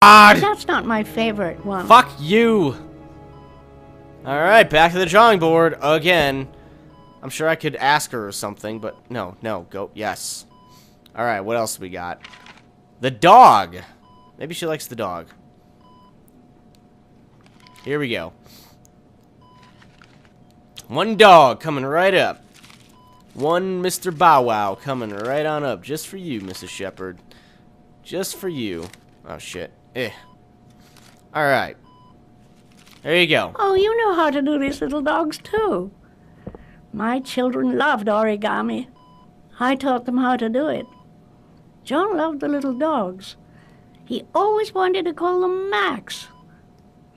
That's not my favorite one. Fuck you! Alright, back to the drawing board again. I'm sure I could ask her or something, but no, go. Yes. Alright, what else we got? The dog! Maybe she likes the dog. Here we go. One dog coming right up. One Mr. Bow Wow coming right on up. Just for you, Mrs. Shepherd. Just for you. Oh, shit. Alright. There you go. Oh, you know how to do these little dogs, too. My children loved origami. I taught them how to do it. John loved the little dogs. He always wanted to call them Max.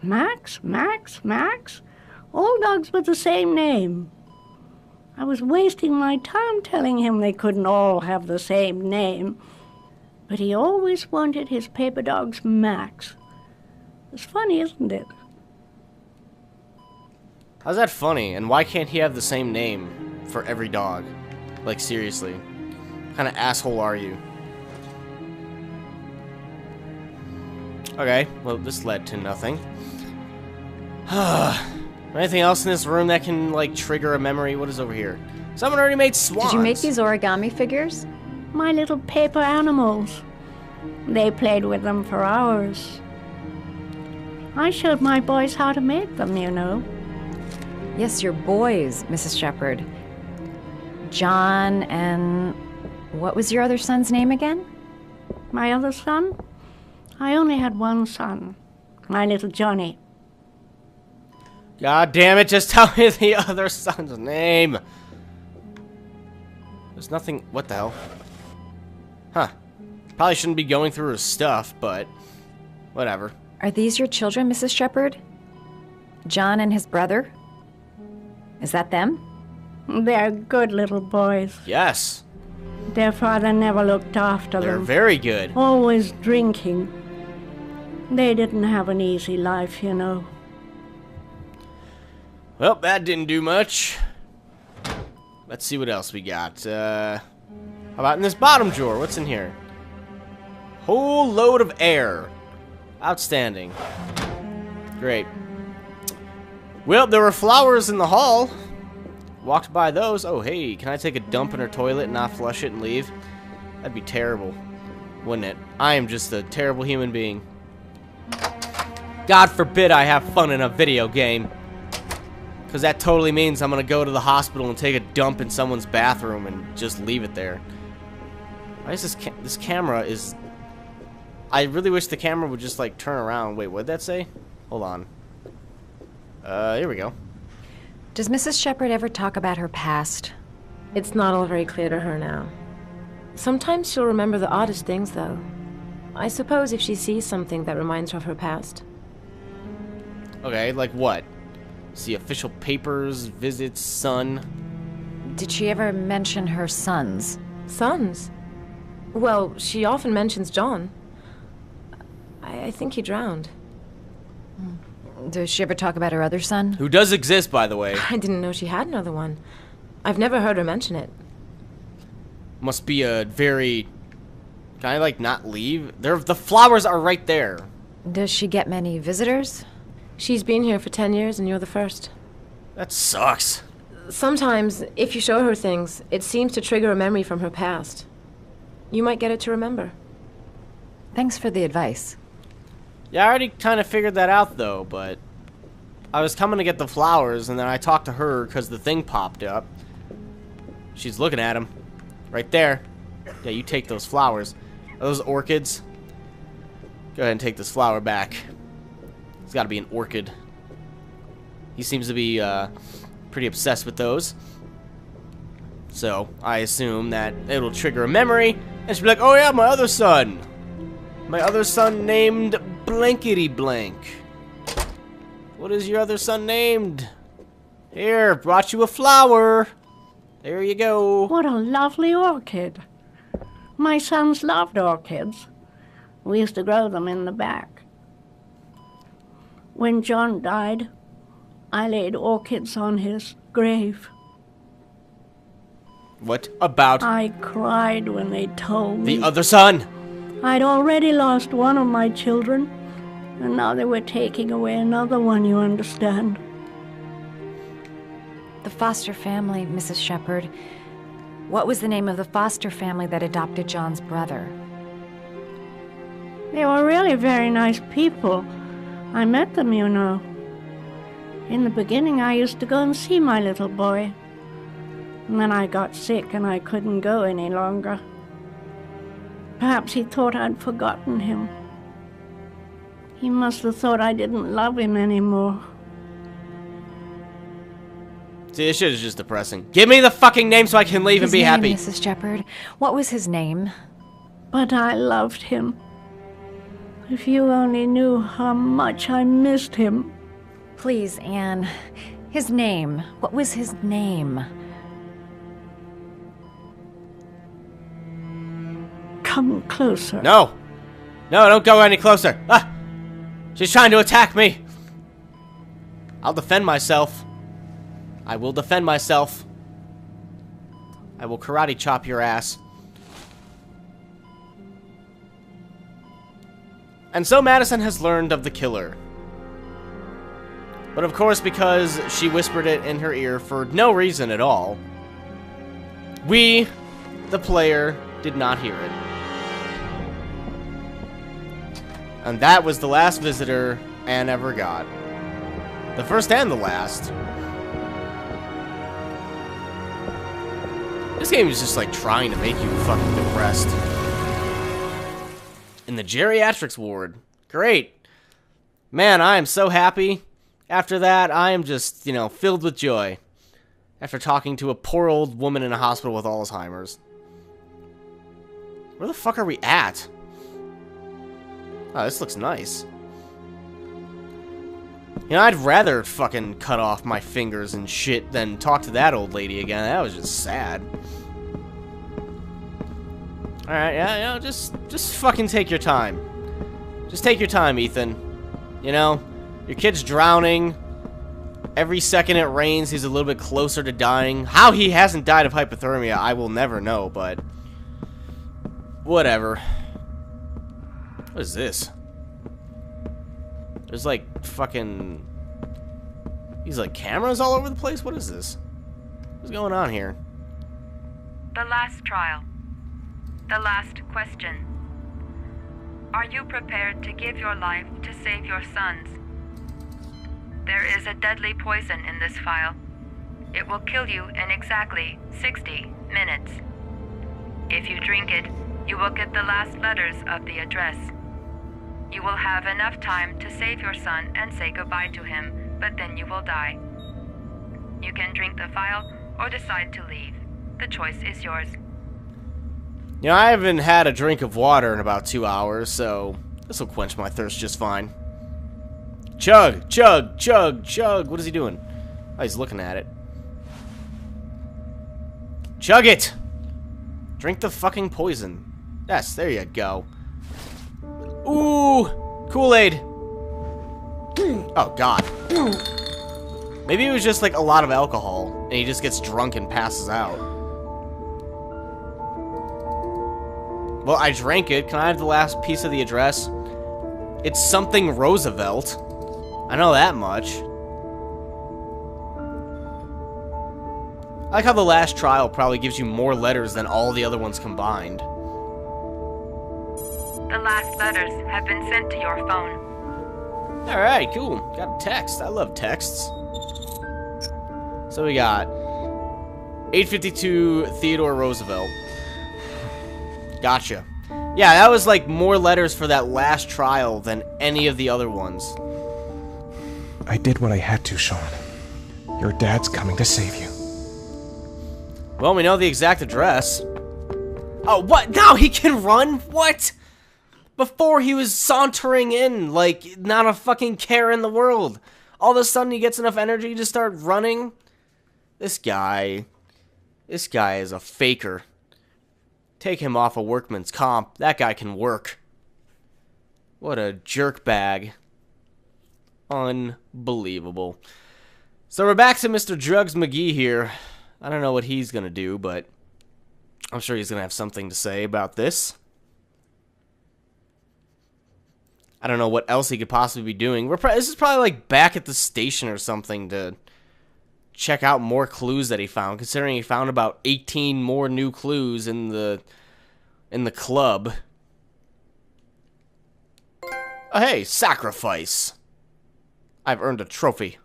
Max, Max, Max. All dogs with the same name. I was wasting my time telling him they couldn't all have the same name. But he always wanted his paper dogs Max. It's funny, isn't it? How's that funny? And why can't he have the same name for every dog? Like, seriously. What kind of asshole are you? Okay, well, this led to nothing. Anything else in this room that can, like, trigger a memory? What is over here? Someone already made swans. Did you make these origami figures? My little paper animals. They played with them for hours. I showed my boys how to make them, you know. Yes, your boys, Mrs. Shepherd. John and... what was your other son's name again? My other son? I only had one son. My little Johnny. God damn it, just tell me the other son's name. There's nothing... what the hell? Huh. Probably shouldn't be going through her stuff, but... whatever. Are these your children, Mrs. Shepherd? John and his brother? Is that them? They're good little boys. Yes. Their father never looked after them. They're very good. Always drinking. They didn't have an easy life, you know. Well, that didn't do much. Let's see what else we got. How about in this bottom drawer? What's in here? Whole load of air. Outstanding. Great. Well, there were flowers in the hall. Walked by those. Oh, hey, can I take a dump in her toilet and not flush it and leave? That'd be terrible, wouldn't it? I am just a terrible human being. God forbid I have fun in a video game. Because that totally means I'm going to go to the hospital and take a dump in someone's bathroom and just leave it there. Why is this camera is... I really wish the camera would just, like, turn around. Wait, what'd that say? Hold on. Here we go. Does Mrs. Shepherd ever talk about her past? It's not all very clear to her now. Sometimes she'll remember the oddest things, though. I suppose if she sees something that reminds her of her past. Okay, like what? See official papers, visits, son. Did she ever mention her sons? Sons? Well, she often mentions John. I think he drowned. Does she ever talk about her other son? Who does exist, by the way. I didn't know she had another one. I've never heard her mention it. Must be a very... Can I, like, not leave? The flowers are right there. Does she get many visitors? She's been here for 10 years and you're the first. That sucks. Sometimes, if you show her things, it seems to trigger a memory from her past. You might get her to remember. Thanks for the advice. Yeah, I already kind of figured that out, though, but... I was coming to get the flowers, and then I talked to her because the thing popped up. She's looking at them. Right there. Yeah, you take those flowers. Are those orchids? Go ahead and take this flower back. It's got to be an orchid. He seems to be pretty obsessed with those. So, I assume that it'll trigger a memory, and she'll be like, oh yeah, my other son. My other son named Blankety Blank. What is your other son named? Here, brought you a flower. There you go. What a lovely orchid. My sons loved orchids. We used to grow them in the back. When John died, I laid orchids on his grave. What about... I cried when they told me. The other son? I'd already lost one of my children, and now they were taking away another one, you understand. The foster family, Mrs. Shepherd. What was the name of the foster family that adopted John's brother? They were really very nice people. I met them, you know. In the beginning, I used to go and see my little boy. And then I got sick and I couldn't go any longer. Perhaps he thought I'd forgotten him. He must have thought I didn't love him anymore. See, this shit is just depressing. Give me the fucking name so I can leave and be happy. Mrs. Shepherd. What was his name? But I loved him. If you only knew how much I missed him. Please, Anne. His name. What was his name? Come closer. No! No, don't go any closer. Ah! She's trying to attack me. I'll defend myself. I will defend myself. I will karate chop your ass. And so Madison has learned of the killer. But of course, because she whispered it in her ear for no reason at all, we, the player, did not hear it. And that was the last visitor Anne ever got. The first and the last. This game is just like trying to make you fucking depressed. In the geriatrics ward. Great. Man, I am so happy. After that, I am just, you know, filled with joy. After talking to a poor old woman in a hospital with Alzheimer's. Where the fuck are we at? Oh, this looks nice. You know, I'd rather fucking cut off my fingers and shit than talk to that old lady again. That was just sad. Alright, yeah, you know, just fucking take your time. Just take your time, Ethan. You know, your kid's drowning. Every second it rains, he's a little bit closer to dying. How he hasn't died of hypothermia, I will never know, but... whatever. What is this? There's like fucking... these like cameras all over the place? What is this? What's going on here? The last trial. The last question. Are you prepared to give your life to save your sons? There is a deadly poison in this file. It will kill you in exactly 60 minutes. If you drink it, you will get the last letters of the address. You will have enough time to save your son and say goodbye to him, but then you will die. You can drink the file or decide to leave. The choice is yours. You know, I haven't had a drink of water in about 2 hours, so this will quench my thirst just fine. Chug, chug, chug, chug. What is he doing? Oh, he's looking at it. Chug it! Drink the fucking poison. Yes, there you go. Ooh! Kool-Aid! Oh, God. Maybe it was just like a lot of alcohol, and he just gets drunk and passes out. Well, I drank it. Can I have the last piece of the address? It's something Roosevelt. I know that much. I like how the last trial probably gives you more letters than all the other ones combined. The last letters have been sent to your phone. Alright, cool. Got a text. I love texts. So we got 852 Theodore Roosevelt. Gotcha. Yeah, that was like more letters for that last trial than any of the other ones. I did what I had to, Sean. Your dad's coming to save you. Well, we know the exact address. Oh, what? Now he can run? What? Before he was sauntering in like not a fucking care in the world. All of a sudden he gets enough energy to start running? This guy is a faker. Take him off a workman's comp. That guy can work. What a jerk bag. Unbelievable. So we're back to Mr. Drugs McGee here. I don't know what he's gonna do, but I'm sure he's gonna have something to say about this. I don't know what else he could possibly be doing. This is probably like back at the station or something to check out more clues that he found, considering he found about 18 more new clues in the club. Oh, hey, sacrifice. I've earned a trophy.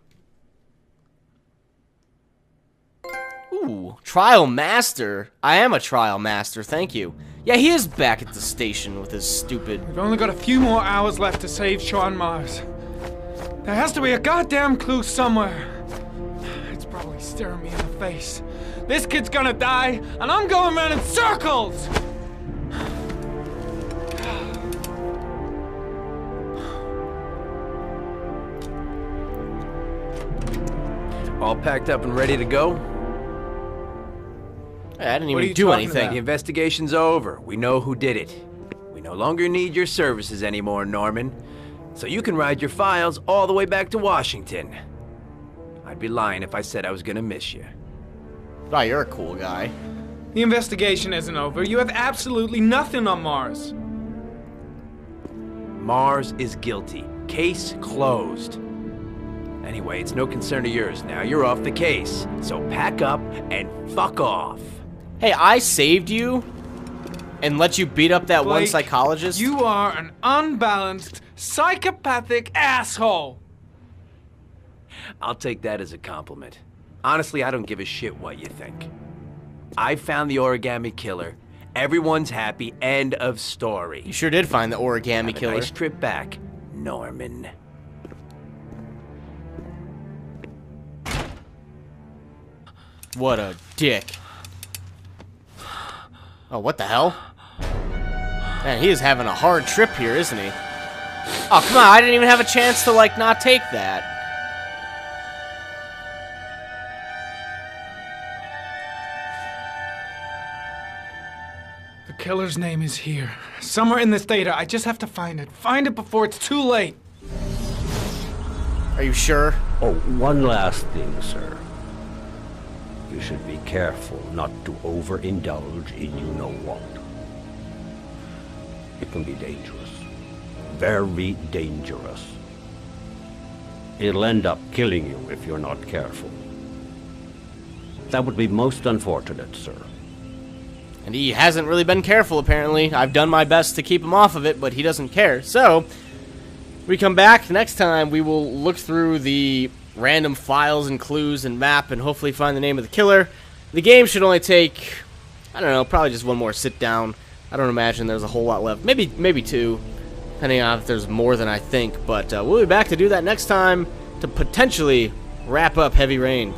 Ooh, trial master. I am a trial master, thank you. Yeah, he is back at the station with his stupid... We've only got a few more hours left to save Sean Mars. There has to be a goddamn clue somewhere. It's probably staring me in the face. This kid's gonna die, and I'm going around in circles! All packed up and ready to go? I didn't even do anything. The investigation's over. We know who did it. We no longer need your services anymore, Norman. So you can ride your files all the way back to Washington. I'd be lying if I said I was gonna miss you. Oh, you're a cool guy. The investigation isn't over. You have absolutely nothing on Mars. Mars is guilty. Case closed. Anyway, it's no concern of yours now. You're off the case. So pack up and fuck off. Hey, I saved you and let you beat up that one Blake, psychologist? You are an unbalanced, psychopathic asshole. I'll take that as a compliment. Honestly, I don't give a shit what you think. I found the origami killer. Everyone's happy. End of story. You sure did find the origami killer. Nice trip back, Norman. What a dick. Oh, what the hell? Man, he is having a hard trip here, isn't he? Oh, come on, I didn't even have a chance to, like, not take that. The killer's name is here. Somewhere in this data. I just have to find it. Find it before it's too late. Are you sure? Oh, one last thing, sir. You should be careful not to overindulge in you-know-what. It can be dangerous. Very dangerous. It'll end up killing you if you're not careful. That would be most unfortunate, sir. And he hasn't really been careful, apparently. I've done my best to keep him off of it, but he doesn't care. So, we come back next time, we will look through the random files and clues and map and hopefully find the name of the killer. The game should only take, I don't know, probably just one more sit down. I don't imagine there's a whole lot left. Maybe two, depending on if there's more than I think. But we'll be back to do that next time to potentially wrap up Heavy Rain.